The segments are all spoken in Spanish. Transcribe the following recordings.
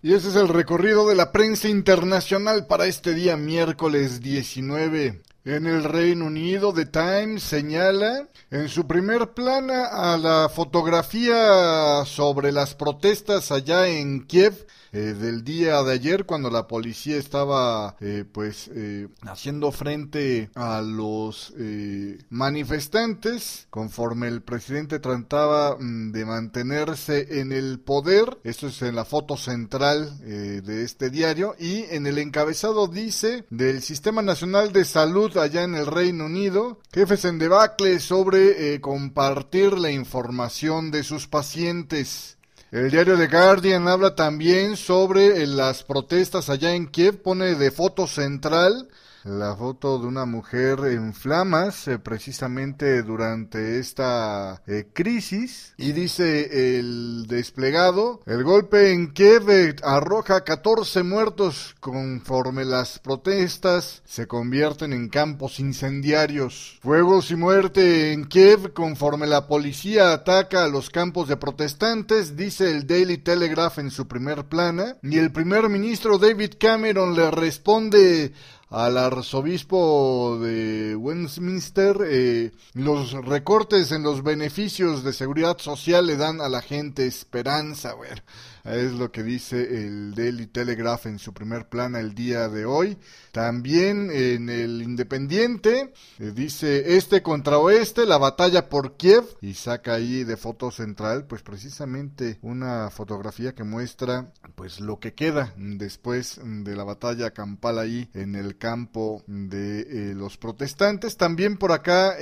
Y ese es el recorrido de la prensa internacional para este día miércoles 19. En el Reino Unido, The Times señala en su primer plana a la fotografía sobre las protestas allá en Kiev del día de ayer, cuando la policía estaba haciendo frente a los manifestantes, conforme el presidente trataba de mantenerse en el poder. Esto es en la foto central de este diario, y en el encabezado dice: del Sistema Nacional de Salud allá en el Reino Unido, jefes en debacle sobre compartir la información de sus pacientes. El diario The Guardian habla también sobre las protestas allá en Kiev, pone de foto central la foto de una mujer en flamas, precisamente durante esta crisis, y dice el desplegado: el golpe en Kiev arroja 14 muertos conforme las protestas se convierten en campos incendiarios. Fuegos y muerte en Kiev conforme la policía ataca a los campos de protestantes, dice el Daily Telegraph en su primer plana, y el primer ministro David Cameron le responde al arzobispo de Westminster: los recortes en los beneficios de seguridad social le dan a la gente esperanza. Bueno, es lo que dice el Daily Telegraph en su primer plana el día de hoy. También en el Independiente dice: este contra oeste, la batalla por Kiev, y saca ahí de foto central pues precisamente una fotografía que muestra pues lo que queda después de la batalla campal ahí en el campo de los protestantes. También por acá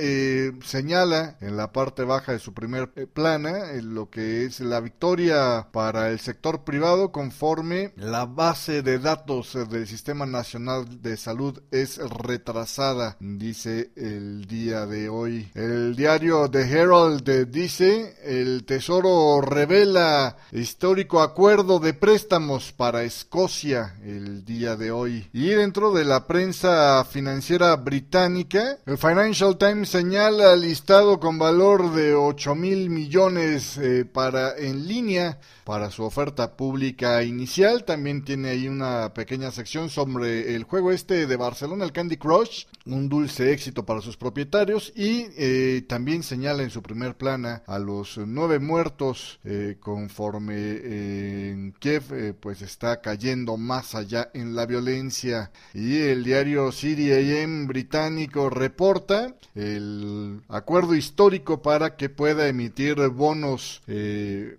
señala en la parte baja de su primer plana lo que es la victoria para el sector privado, conforme la base de datos del Sistema Nacional de Salud es retrasada, dice el día de hoy. El diario The Herald dice: el Tesoro revela histórico acuerdo de préstamos para Escocia el día de hoy. Y dentro de la prensa financiera británica, el Financial Times señala listado con valor de 8,000 millones para en línea para su oferta pública inicial. También tiene ahí una pequeña sección sobre el juego de Barcelona, el Candy Crush, un dulce éxito para sus propietarios, y también señala en su primer plana a los 9 muertos conforme en Kiev pues está cayendo más allá en la violencia. Y el diario CDAM británico reporta el acuerdo histórico para que pueda emitir bonos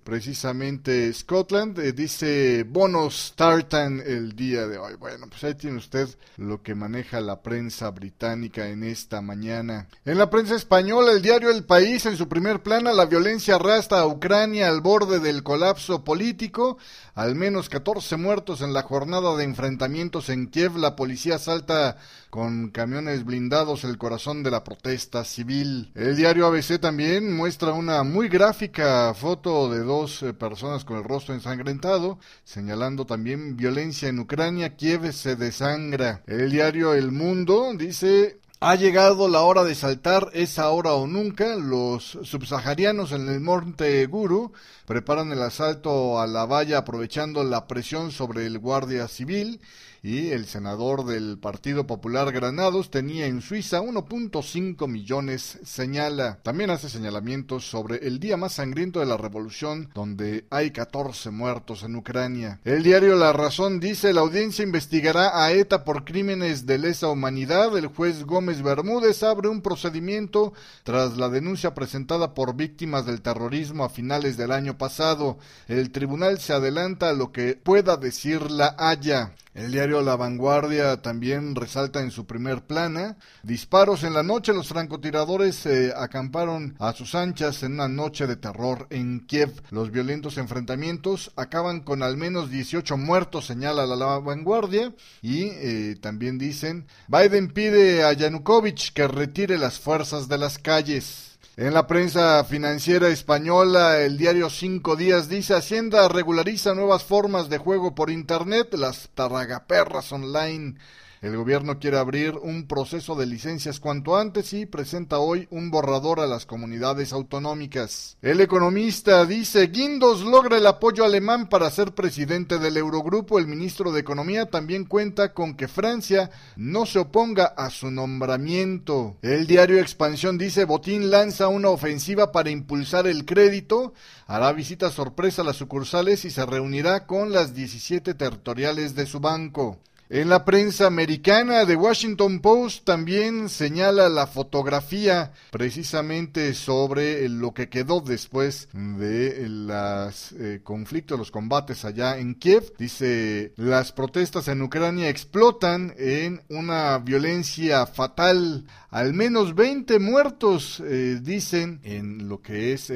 precisamente Scotland, dice bonos tartan el día de hoy. Bueno, pues ahí tiene usted lo que maneja la prensa británica en esta mañana. En la prensa española, el diario El País en su primer plana: la violencia arrastra a Ucrania al borde del colapso político, al menos 14 muertos en la jornada de enfrentamientos en Kiev, la policía asalta con camiones blindados el corazón de la protesta civil. El diario ABC también muestra una muy gráfica foto de 2 personas con el rostro ensangrentado, señalando también violencia en Ucrania. Kiev se desangra. El diario El Mundo dice: ha llegado la hora de saltar, es ahora o nunca. Los subsaharianos en el monte Guru preparan el asalto a la valla aprovechando la presión sobre el guardia civil. Y el senador del Partido Popular Granados tenía en Suiza 1.5 millones, señala. También hace señalamientos sobre el día más sangriento de la revolución, donde hay 14 muertos en Ucrania. El diario La Razón dice: la audiencia investigará a ETA por crímenes de lesa humanidad. El juez Gómez Bermúdez abre un procedimiento tras la denuncia presentada por víctimas del terrorismo a finales del año pasado. El tribunal se adelanta a lo que pueda decir la Haya. El diario La Vanguardia también resalta en su primer plana: disparos en la noche, los francotiradores acamparon a sus anchas en una noche de terror en Kiev. Los violentos enfrentamientos acaban con al menos 18 muertos, señala La Vanguardia. Y también dicen: Biden pide a Yanukovych que retire las fuerzas de las calles. En la prensa financiera española, el diario 5 Días dice: Hacienda regulariza nuevas formas de juego por internet, las tragaperras online. El gobierno quiere abrir un proceso de licencias cuanto antes y presenta hoy un borrador a las comunidades autonómicas. El Economista dice, Guindos logra el apoyo alemán para ser presidente del Eurogrupo. El ministro de Economía también cuenta con que Francia no se oponga a su nombramiento. El diario Expansión dice, Botín lanza una ofensiva para impulsar el crédito, hará visita sorpresa a las sucursales y se reunirá con las 17 territoriales de su banco. En la prensa americana, The Washington Post también señala la fotografía precisamente sobre lo que quedó después de los conflictos, los combates allá en Kiev. Dice, las protestas en Ucrania explotan en una violencia fatal. Al menos 20 muertos, dicen, en lo que es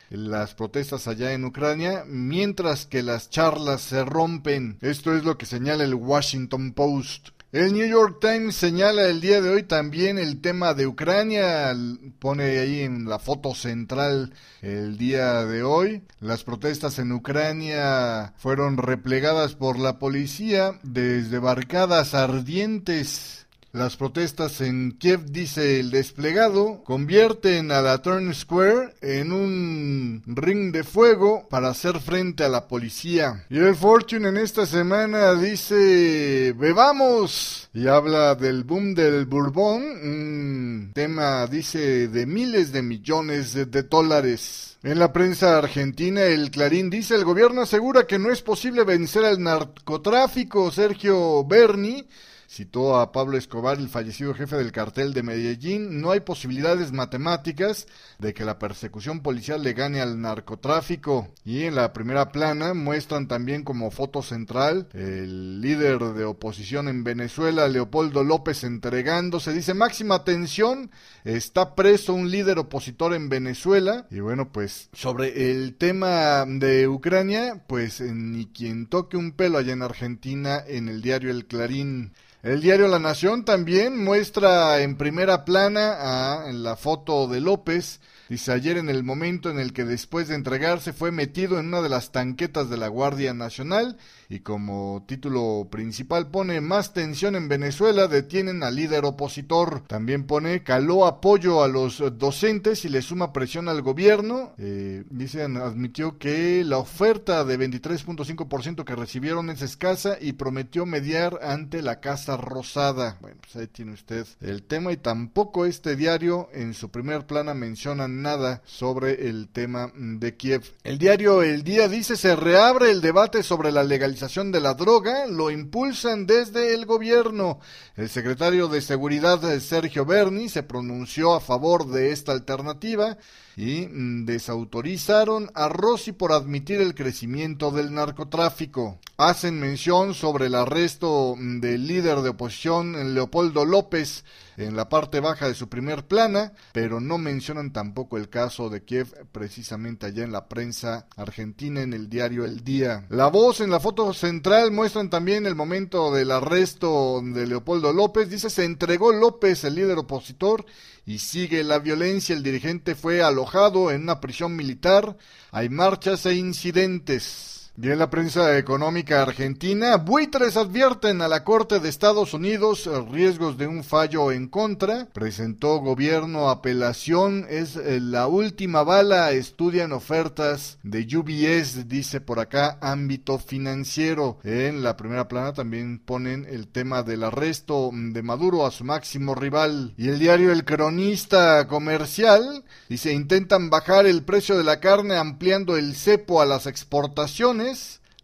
las protestas allá en Ucrania, mientras que las charlas se rompen. Esto es lo que señala el Washington Post. El New York Times señala el día de hoy también el tema de Ucrania, pone ahí en la foto central el día de hoy. Las protestas en Ucrania fueron replegadas por la policía desde barricadas ardientes. Las protestas en Kiev, dice el desplegado, convierten a la Times Square en un ring de fuego para hacer frente a la policía. Y el Fortune en esta semana dice, bebamos, y habla del boom del Bourbon, un tema, dice, de miles de millones de dólares. En la prensa argentina, el Clarín dice, el gobierno asegura que no es posible vencer al narcotráfico. Sergio Berni citó a Pablo Escobar, el fallecido jefe del cartel de Medellín. No hay posibilidades matemáticas de que la persecución policial le gane al narcotráfico. Y en la primera plana muestran también como foto central el líder de oposición en Venezuela, Leopoldo López, entregándose. Dice, máxima tensión, está preso un líder opositor en Venezuela. Y bueno, pues sobre el tema de Ucrania, pues ni quien toque un pelo allá en Argentina, en el diario El Clarín. El diario La Nación también muestra en primera plana en la foto de López. Dice, ayer en el momento en el que después de entregarse fue metido en una de las tanquetas de la Guardia Nacional, y como título principal pone, más tensión en Venezuela, detienen al líder opositor. También pone, caló apoyo a los docentes y le suma presión al gobierno. Dicen, admitió que la oferta de 23.5% que recibieron es escasa y prometió mediar ante la Casa Rosada. Bueno, pues ahí tiene usted el tema, y tampoco este diario en su primer plana menciona nada sobre el tema de Kiev. El diario El Día dice, se reabre el debate sobre la legalización de la droga, lo impulsan desde el gobierno. El secretario de Seguridad, Sergio Berni, se pronunció a favor de esta alternativa y desautorizaron a Rossi por admitir el crecimiento del narcotráfico. Hacen mención sobre el arresto del líder de oposición, Leopoldo López, en la parte baja de su primer plana, pero no mencionan tampoco el caso de Kiev, precisamente allá en la prensa argentina, en el diario El Día. La Voz, en la foto central, muestran también el momento del arresto de Leopoldo López. Dice, se entregó López, el líder opositor, y sigue la violencia. El dirigente fue alojado en una prisión militar. Hay marchas e incidentes. Y en la prensa económica argentina, buitres advierten a la Corte de Estados Unidos riesgos de un fallo en contra. Presentó gobierno apelación, es la última bala, estudian ofertas de UBS, dice por acá, ámbito financiero. En la primera plana también ponen el tema del arresto de Maduro a su máximo rival. Y el diario El Cronista Comercial dice, intentan bajar el precio de la carne ampliando el cepo a las exportaciones.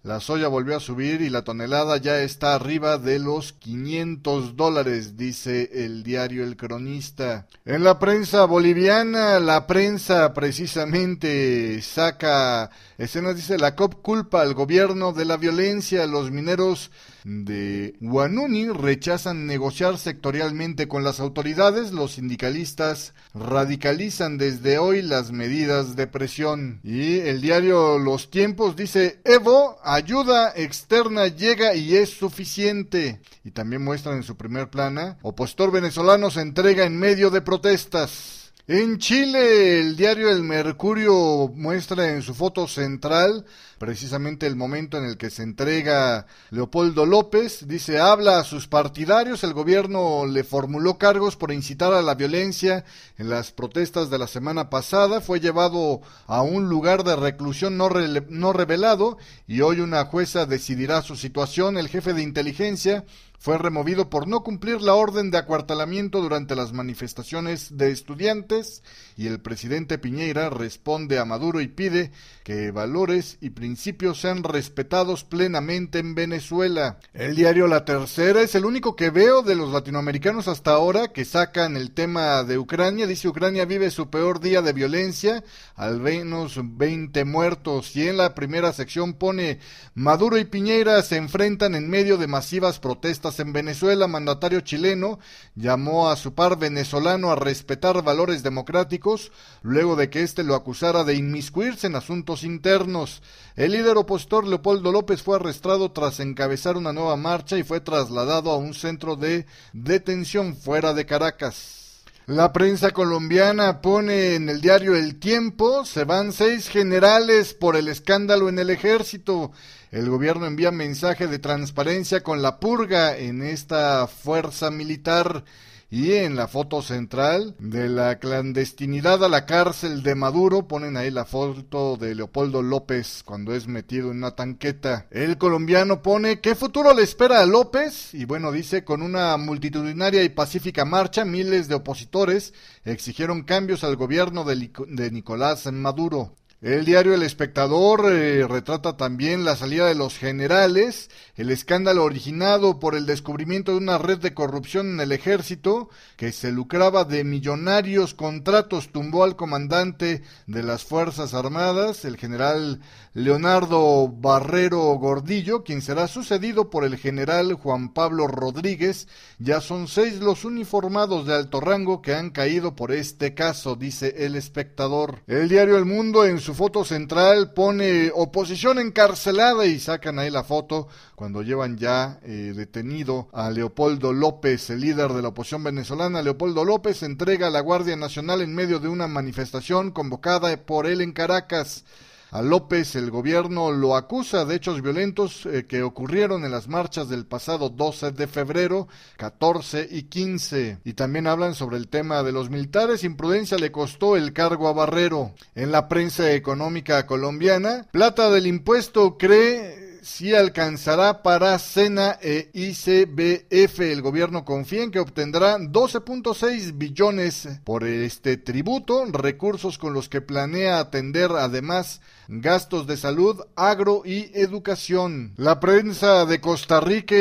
La soya volvió a subir y la tonelada ya está arriba de los $500, dice el diario El Cronista. En la prensa boliviana, la prensa precisamente saca escenas, dice, la COP culpa al gobierno de la violencia. Los mineros de Huanuni rechazan negociar sectorialmente con las autoridades. Los sindicalistas radicalizan desde hoy las medidas de presión. Y el diario Los Tiempos dice, Evo, ayuda externa llega y es suficiente. Y también muestran en su primer plana, opositor venezolano se entrega en medio de protestas. En Chile, el diario El Mercurio muestra en su foto central precisamente el momento en el que se entrega Leopoldo López. Dice, habla a sus partidarios, el gobierno le formuló cargos por incitar a la violencia en las protestas de la semana pasada, fue llevado a un lugar de reclusión no revelado y hoy una jueza decidirá su situación. El jefe de inteligencia fue removido por no cumplir la orden de acuartelamiento durante las manifestaciones de estudiantes y el presidente Piñera responde a Maduro y pide que valores y principios sean respetados plenamente en Venezuela. El diario La Tercera es el único que veo de los latinoamericanos hasta ahora que sacan el tema de Ucrania. Dice, Ucrania vive su peor día de violencia, al menos 20 muertos. Y en la primera sección pone, Maduro y Piñera se enfrentan en medio de masivas protestas en Venezuela. Mandatario chileno llamó a su par venezolano a respetar valores democráticos luego de que éste lo acusara de inmiscuirse en asuntos internos. El líder opositor Leopoldo López fue arrestado tras encabezar una nueva marcha y fue trasladado a un centro de detención fuera de Caracas. La prensa colombiana pone en el diario El Tiempo, se van 6 generales por el escándalo en el ejército. El gobierno envía mensaje de transparencia con la purga en esta fuerza militar. Y en la foto central, de la clandestinidad a la cárcel de Maduro, ponen ahí la foto de Leopoldo López cuando es metido en una tanqueta. El colombiano pone, ¿qué futuro le espera a López? Y bueno, dice, con una multitudinaria y pacífica marcha, miles de opositores exigieron cambios al gobierno de Nicolás Maduro. El diario El Espectador retrata también la salida de los generales, el escándalo originado por el descubrimiento de una red de corrupción en el ejército que se lucraba de millonarios contratos, tumbó al comandante de las Fuerzas Armadas, el general Leonardo Barrero Gordillo, quien será sucedido por el general Juan Pablo Rodríguez. Ya son 6 los uniformados de alto rango que han caído por este caso, dice El Espectador. El diario El Mundo en su foto central pone oposición encarcelada y sacan ahí la foto cuando llevan ya detenido a Leopoldo López, el líder de la oposición venezolana. Leopoldo López se entrega a la Guardia Nacional en medio de una manifestación convocada por él en Caracas. A López el gobierno lo acusa de hechos violentos que ocurrieron en las marchas del pasado 12 de febrero, 14 y 15. Y también hablan sobre el tema de los militares. Imprudencia le costó el cargo a Barrero. En la prensa económica colombiana, plata del impuesto cree sí alcanzará para SENA e ICBF. El gobierno confía en que obtendrá 12.6 billones por este tributo, recursos con los que planea atender además gastos de salud, agro y educación. La prensa de Costa Rica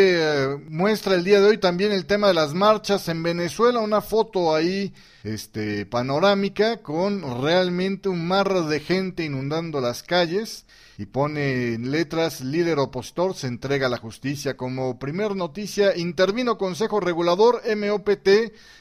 muestra el día de hoy también el tema de las marchas en Venezuela, una foto ahí panorámica con realmente un mar de gente inundando las calles. Y pone en letras, líder opositor se entrega a la justicia. Como primer noticia, intervino Consejo Regulador, MOPT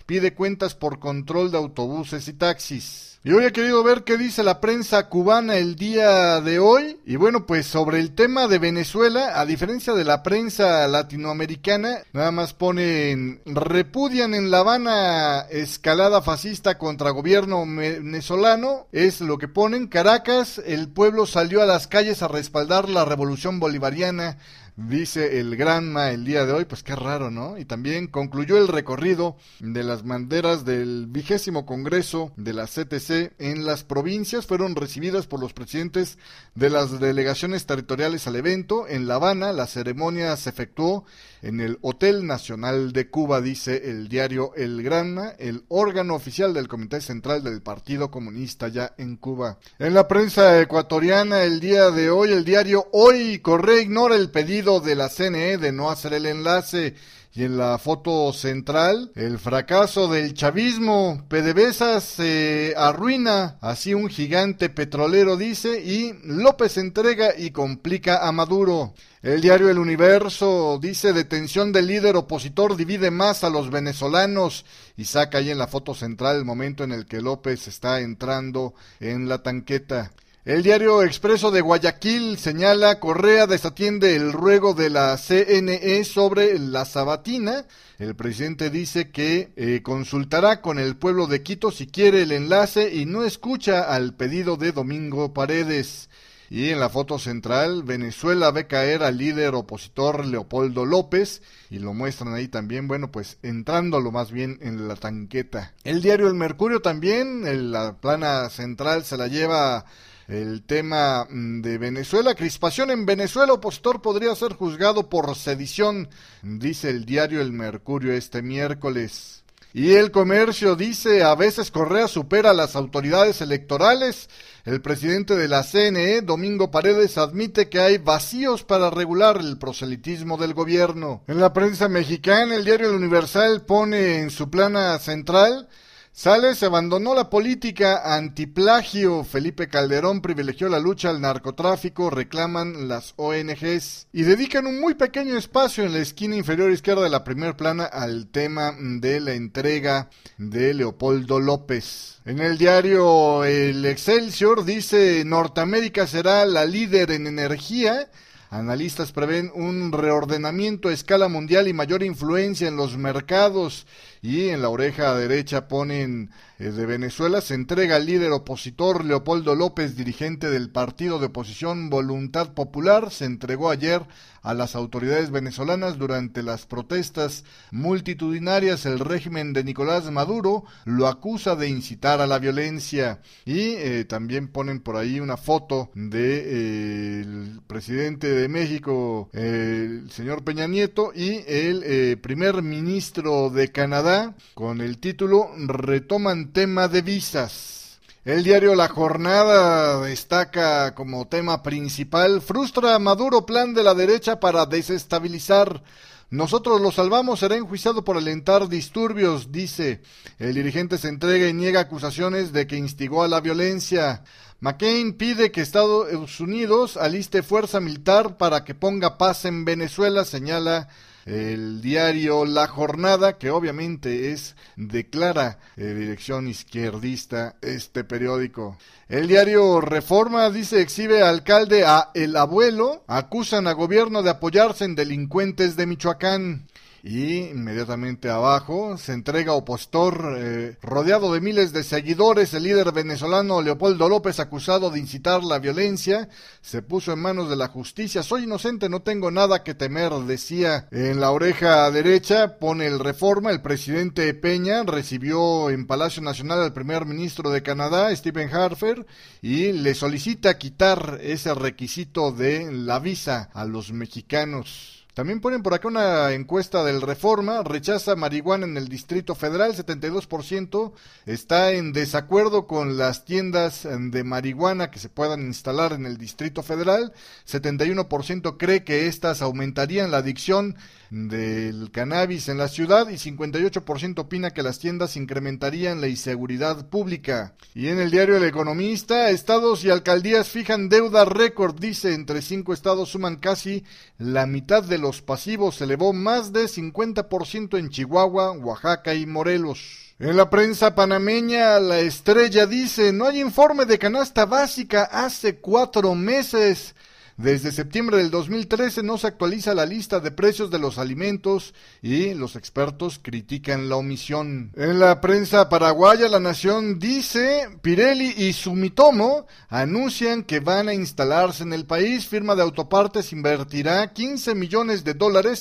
pide cuentas por control de autobuses y taxis. Y hoy he querido ver qué dice la prensa cubana el día de hoy. Y bueno, pues sobre el tema de Venezuela, a diferencia de la prensa latinoamericana, nada más ponen, repudian en La Habana escalada fascista contra gobierno venezolano, es lo que ponen. Caracas, el pueblo salió a las calles a respaldar la revolución bolivariana, dice el Granma el día de hoy. Pues qué raro, ¿no? Y también concluyó el recorrido de las banderas del 20º Congreso de la CTC en las provincias. Fueron recibidas por los presidentes de las delegaciones territoriales al evento. En La Habana, la ceremonia se efectuó en el Hotel Nacional de Cuba, dice el diario El Granma, el órgano oficial del Comité Central del Partido Comunista ya en Cuba. En la prensa ecuatoriana el día de hoy, el diario Hoy Correa ignora el pedido de la CNE de no hacer el enlace. Y en la foto central, el fracaso del chavismo, PDVSA se arruina, así un gigante petrolero dice, y López entrega y complica a Maduro. El diario El Universo dice, detención del líder opositor divide más a los venezolanos, y saca ahí en la foto central el momento en el que López está entrando en la tanqueta. El diario Expreso de Guayaquil señala: Correa desatiende el ruego de la CNE sobre la sabatina. El presidente dice que consultará con el pueblo de Quito si quiere el enlace y no escucha al pedido de Domingo Paredes. Y en la foto central, Venezuela ve caer al líder opositor Leopoldo López, y lo muestran ahí también, bueno, pues entrándolo más bien en la tanqueta. El diario El Mercurio también, en la plana central se la lleva el tema de Venezuela. Crispación en Venezuela, opositor podría ser juzgado por sedición, dice el diario El Mercurio este miércoles. Y El Comercio dice: a veces Correa supera a las autoridades electorales. El presidente de la CNE, Domingo Paredes, admite que hay vacíos para regular el proselitismo del gobierno. En la prensa mexicana, el diario El Universal pone en su plana central: Sales abandonó la política antiplagio. Felipe Calderón privilegió la lucha al narcotráfico, reclaman las ONGs. Y dedican un muy pequeño espacio en la esquina inferior izquierda de la primera plana al tema de la entrega de Leopoldo López. En el diario El Excelsior dice: Norteamérica será la líder en energía. Analistas prevén un reordenamiento a escala mundial y mayor influencia en los mercados. Y en la oreja derecha ponen de Venezuela: se entrega al líder opositor Leopoldo López, dirigente del partido de oposición Voluntad Popular. Se entregó ayer a las autoridades venezolanas durante las protestas multitudinarias. El régimen de Nicolás Maduro lo acusa de incitar a la violencia. Y también ponen por ahí una foto de el presidente de México, el señor Peña Nieto, y el primer ministro de Canadá, con el título: retoman tema de visas. El diario La Jornada destaca como tema principal: frustra a Maduro plan de la derecha para desestabilizar. Nosotros lo salvamos, será enjuiciado por alentar disturbios, dice. El dirigente se entrega y niega acusaciones de que instigó a la violencia. McCain pide que Estados Unidos aliste fuerza militar para que ponga paz en Venezuela, señala el diario La Jornada, que obviamente es de clara dirección izquierdista este periódico. El diario Reforma dice: exhibe alcalde a El Abuelo, acusan a gobierno de apoyarse en delincuentes de Michoacán. Y inmediatamente abajo se entrega opositor rodeado de miles de seguidores. El líder venezolano Leopoldo López, acusado de incitar la violencia, se puso en manos de la justicia. Soy inocente, no tengo nada que temer, decía. En la oreja derecha pone el Reforma: el presidente Peña recibió en Palacio Nacional al primer ministro de Canadá, Stephen Harper, y le solicita quitar ese requisito de la visa a los mexicanos. También ponen por acá una encuesta del Reforma: rechaza marihuana en el Distrito Federal, 72% está en desacuerdo con las tiendas de marihuana que se puedan instalar en el Distrito Federal, 71% cree que estas aumentarían la adicción del cannabis en la ciudad, y 58% opina que las tiendas incrementarían la inseguridad pública. Y en el diario El Economista: estados y alcaldías fijan deuda récord, dice. Entre 5 estados suman casi la mitad de los pasivos, se elevó más de 50% en Chihuahua, Oaxaca y Morelos. En la prensa panameña, La Estrella dice: no hay informe de canasta básica hace 4 meses. Desde septiembre del 2013 no se actualiza la lista de precios de los alimentos y los expertos critican la omisión. En la prensa paraguaya, La Nación dice: Pirelli y Sumitomo anuncian que van a instalarse en el país. Firma de autopartes invertirá $15 millones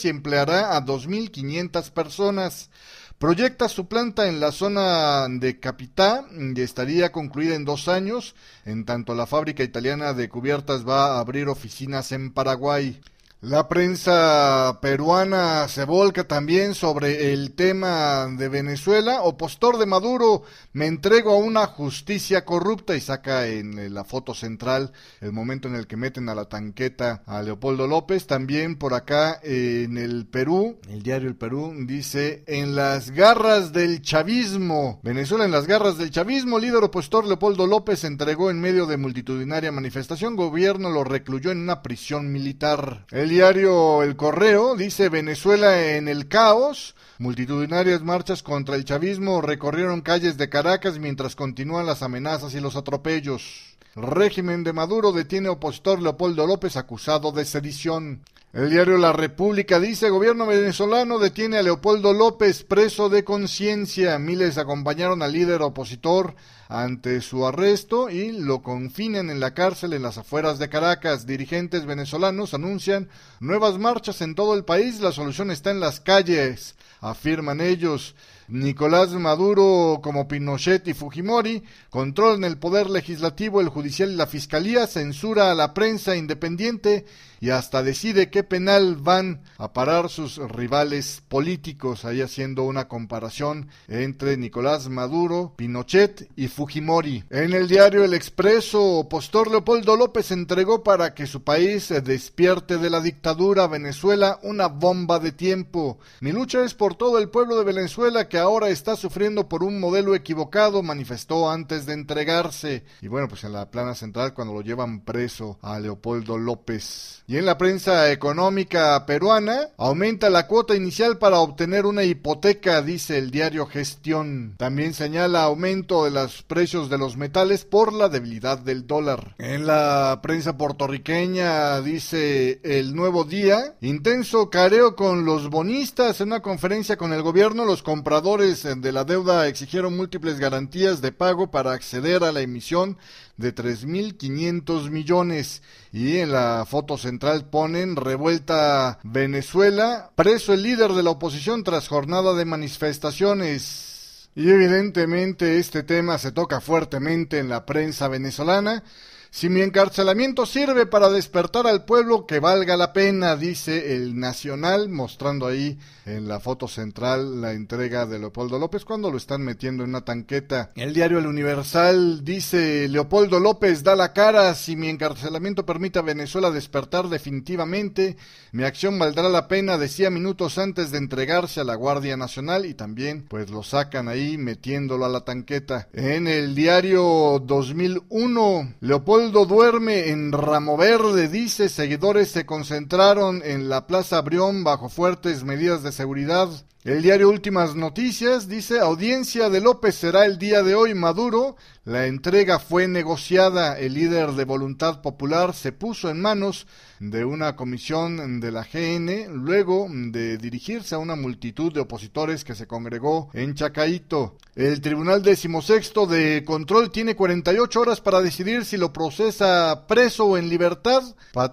y empleará a 2.500 personas. Proyecta su planta en la zona de Capitá y estaría concluida en 2 años. En tanto, la fábrica italiana de cubiertas va a abrir oficinas en Paraguay. La prensa peruana se volca también sobre el tema de Venezuela. Opositor de Maduro: me entrego a una justicia corrupta, y saca en la foto central el momento en el que meten a la tanqueta a Leopoldo López. También por acá en el Perú, el diario El Perú dice: en las garras del chavismo. Venezuela en las garras del chavismo. Líder opositor Leopoldo López se entregó en medio de multitudinaria manifestación. Gobierno lo recluyó en una prisión militar. El diario El Correo dice: Venezuela en el caos. Multitudinarias marchas contra el chavismo recorrieron calles de Caracas mientras continúan las amenazas y los atropellos. Régimen de Maduro detiene opositor Leopoldo López acusado de sedición. El diario La República dice: gobierno venezolano detiene a Leopoldo López preso de conciencia. Miles acompañaron al líder opositor ante su arresto y lo confinan en la cárcel en las afueras de Caracas. Dirigentes venezolanos anuncian nuevas marchas en todo el país. La solución está en las calles, afirman ellos. Nicolás Maduro, como Pinochet y Fujimori, controlan el poder legislativo, el judicial y la fiscalía, censura a la prensa independiente y hasta decide qué penal van a parar sus rivales políticos, ahí haciendo una comparación entre Nicolás Maduro, Pinochet y Fujimori. En el diario El Expreso, opositor Leopoldo López entregó para que su país despierte de la dictadura. Venezuela, una bomba de tiempo. Mi lucha es por todo el pueblo de Venezuela que ahora está sufriendo por un modelo equivocado, manifestó antes de entregarse. Y bueno, pues en la plana central cuando lo llevan preso a Leopoldo López. Y en la prensa económica peruana, aumenta la cuota inicial para obtener una hipoteca, dice el diario Gestión. También señala aumento de los precios de los metales por la debilidad del dólar. En la prensa puertorriqueña dice El Nuevo Día: intenso careo con los bonistas. En una conferencia con el gobierno, los compradores de la deuda exigieron múltiples garantías de pago para acceder a la emisión de 3.500 millones. Y en la foto central ponen: revuelta Venezuela, preso el líder de la oposición tras jornada de manifestaciones. Y evidentemente este tema se toca fuertemente en la prensa venezolana. Si mi encarcelamiento sirve para despertar al pueblo, que valga la pena, dice El Nacional, mostrando ahí en la foto central la entrega de Leopoldo López cuando lo están metiendo en una tanqueta. El diario El Universal dice: Leopoldo López da la cara. Si mi encarcelamiento permite a Venezuela despertar definitivamente, mi acción valdrá la pena, decía minutos antes de entregarse a la Guardia Nacional, y también pues lo sacan ahí metiéndolo a la tanqueta. En el diario 2001, Leopoldo duerme en Ramo Verde, dice. Seguidores se concentraron en la Plaza Brión bajo fuertes medidas de seguridad. El diario Últimas Noticias dice: audiencia de López será el día de hoy. Maduro, la entrega fue negociada. El líder de Voluntad Popular se puso en manos de una comisión de la GN luego de dirigirse a una multitud de opositores que se congregó en Chacaito. El Tribunal 16º de Control tiene 48 horas para decidir si lo procesa preso o en libertad.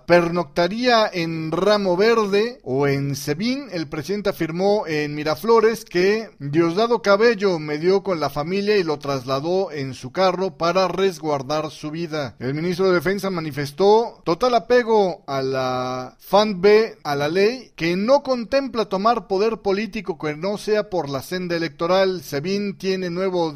Pernoctaría en Ramo Verde o en Sebín. El presidente afirmó en Miraflores que Diosdado Cabello medió con la familia y lo trasladó en su carro para resguardar su vida. El ministro de Defensa manifestó total apego a la FANB, a la ley, que no contempla tomar poder político que no sea por la senda electoral. Sebín tiene nuevo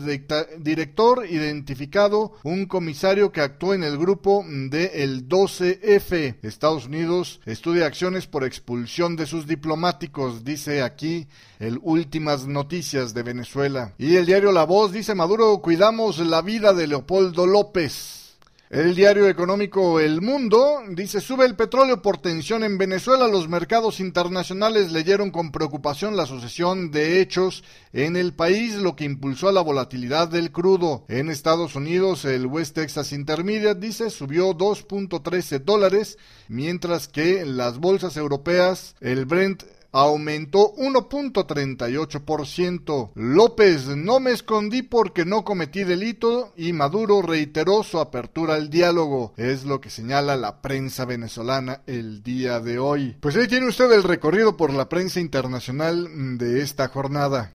director identificado, un comisario que actuó en el grupo del 12F. Estados Unidos estudia acciones por expulsión de sus diplomáticos, dice aquí el Últimas Noticias de Venezuela. Y el diario La Voz dice: Maduro, cuidamos la vida de Leopoldo López. El diario económico El Mundo dice: sube el petróleo por tensión en Venezuela. Los mercados internacionales leyeron con preocupación la sucesión de hechos en el país, lo que impulsó a la volatilidad del crudo. En Estados Unidos, el West Texas Intermediate, dice, subió $2.13, mientras que en las bolsas europeas, el Brent aumentó 1.38%. López: no me escondí porque no cometí delito, y Maduro reiteró su apertura al diálogo. Es lo que señala la prensa venezolana el día de hoy. Pues ahí tiene usted el recorrido por la prensa internacional de esta jornada.